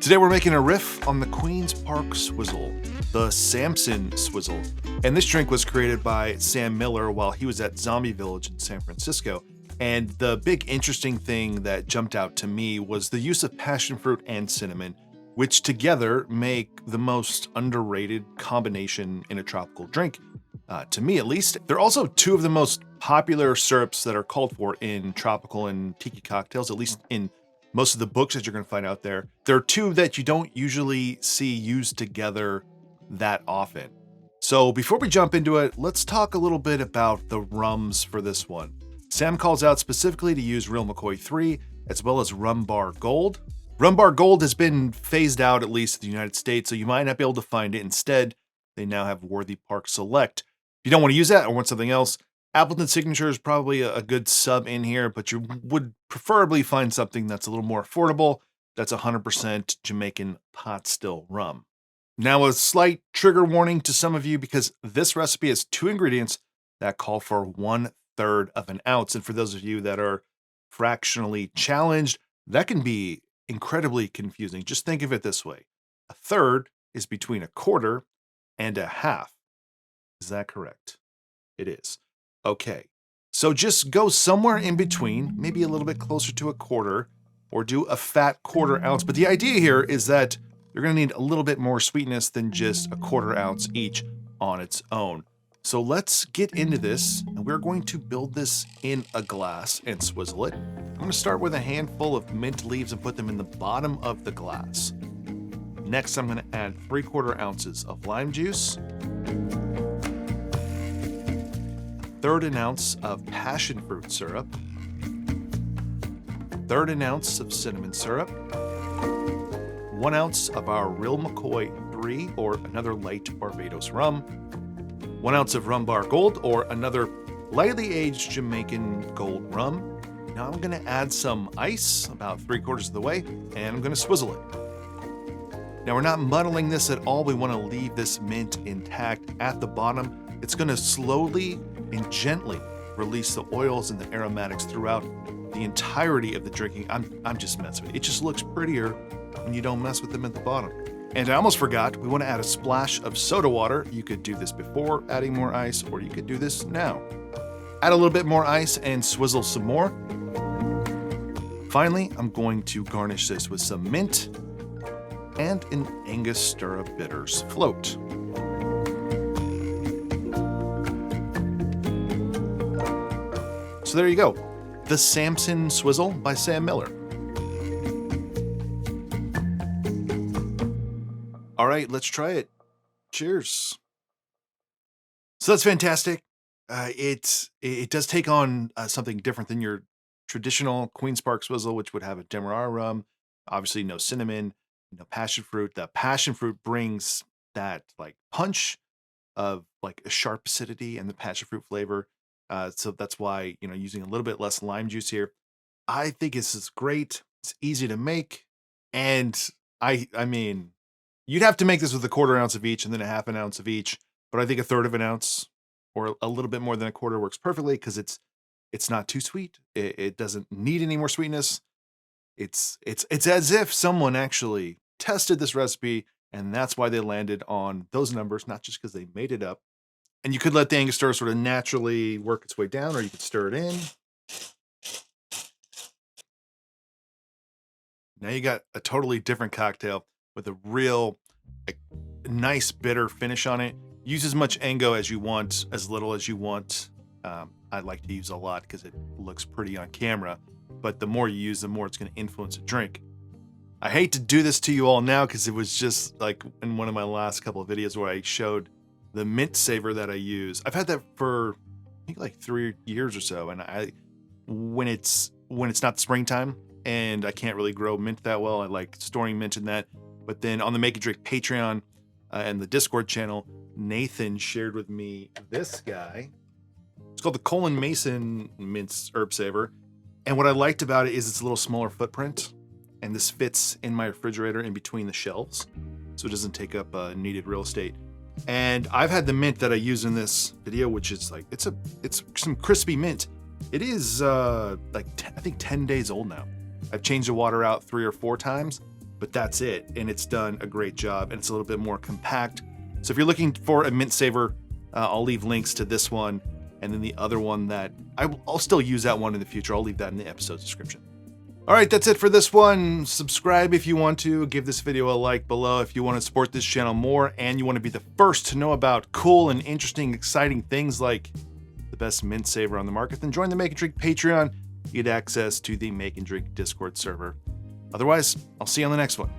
Today we're making a riff on the Queen's Park Swizzle, the Samson Swizzle. And this drink was created by Sam Miller while he was at Zombie Village in San Francisco. And the big interesting thing that jumped out to me was the use of passion fruit and cinnamon, which together make the most underrated combination in a tropical drink, to me at least. They're also two of the most popular syrups that are called for in tropical and tiki cocktails, at least in most of the books that you're going to find out there. There are two that you don't usually see used together that often. So before we jump into it, let's talk a little bit about the rums for this one. Sam calls out specifically to use Real McCoy 3 as well as Rum Bar Gold. Rum Bar Gold has been phased out, at least in the United States, so you might not be able to find it. Instead, they now have Worthy Park Select. If you don't want to use that or want something else, Appleton Signature is probably a good sub in here, but you would preferably find something that's a little more affordable, that's 100% Jamaican pot still rum. Now, a slight trigger warning to some of you, because this recipe has two ingredients that call for 1/3 of an ounce. And for those of you that are fractionally challenged, that can be incredibly confusing. Just think of it this way. A third is between a quarter and a half. Is that correct? It is. Okay. So just go somewhere in between, maybe a little bit closer to a quarter, or do a fat 1/4 ounce. But the idea here is that you're going to need a little bit more sweetness than just a 1/4 ounce each on its own. So let's get into this, and we're going to build this in a glass and swizzle it. I'm going to start with a handful of mint leaves and put them in the bottom of the glass. Next, I'm going to add 3/4 ounces of lime juice, 1/3 an ounce of passion fruit syrup, 1/3 an ounce of cinnamon syrup, 1 ounce of our Real McCoy 3 or another light Barbados rum, 1 ounce of Rum Bar Gold or another lightly aged Jamaican gold rum. Now I'm going to add some ice about 3/4 of the way, and I'm going to swizzle it. Now we're not muddling this at all. We want to leave this mint intact at the bottom. It's going to slowly and gently release the oils and the aromatics throughout the entirety of the drinking. I'm just messing with it. It just looks prettier when you don't mess with them at the bottom. And I almost forgot, we want to add a splash of soda water. You could do this before adding more ice, or you could do this now. Add a little bit more ice and swizzle some more. Finally, I'm going to garnish this with some mint and an Angostura bitters float. So there you go, the Samson Swizzle by Sam Miller. All right, let's try it. Cheers. So that's fantastic. It does take on something different than your traditional Queen's Park Swizzle, which would have a Demerara rum. Obviously, no cinnamon, no passion fruit. The passion fruit brings that like punch of like a sharp acidity and the passion fruit flavor. So that's why, using a little bit less lime juice here. I think this is great. It's easy to make, and I mean. You'd have to make this with a 1/4 ounce of each and then a 1/2 ounce of each, but I think 1/3 of an ounce or a little bit more than a 1/4 works perfectly because it's not too sweet. It doesn't need any more sweetness. It's as if someone actually tested this recipe, and that's why they landed on those numbers, not just because they made it up. And you could let the Angostura sort of naturally work its way down, or you could stir it in. Now you got a totally different cocktail with a real nice bitter finish on it. Use as much Ango as you want, as little as you want. I like to use a lot because it looks pretty on camera, but the more you use, the more it's going to influence a drink. I hate to do this to you all now because it was just like in one of my last couple of videos where I showed the mint saver that I use. I've had that for I think like 3 years or so, and when it's not springtime and I can't really grow mint that well, I like storing mint in that. But then on the MakeAndDrink Patreon and the Discord channel, Nathan shared with me this guy. It's called the Colin Mason Mint Herb Saver. And what I liked about it is it's a little smaller footprint. And this fits in my refrigerator in between the shelves. So it doesn't take up needed real estate. And I've had the mint that I use in this video, which is like, it's some crispy mint. It is I think 10 days old now. I've changed the water out 3 or 4 times. but that's it. And it's done a great job, and it's a little bit more compact. So if you're looking for a mint saver, I'll leave links to this one, and then the other one that I'll still use that one in the future. I'll leave that in the episode description. All right, that's it for this one. Subscribe if you want to. Give this video a like below if you want to support this channel more and you want to be the first to know about cool and interesting, exciting things like the best mint saver on the market. Then join the Make and Drink Patreon. You get access to the Make and Drink Discord server. Otherwise, I'll see you on the next one.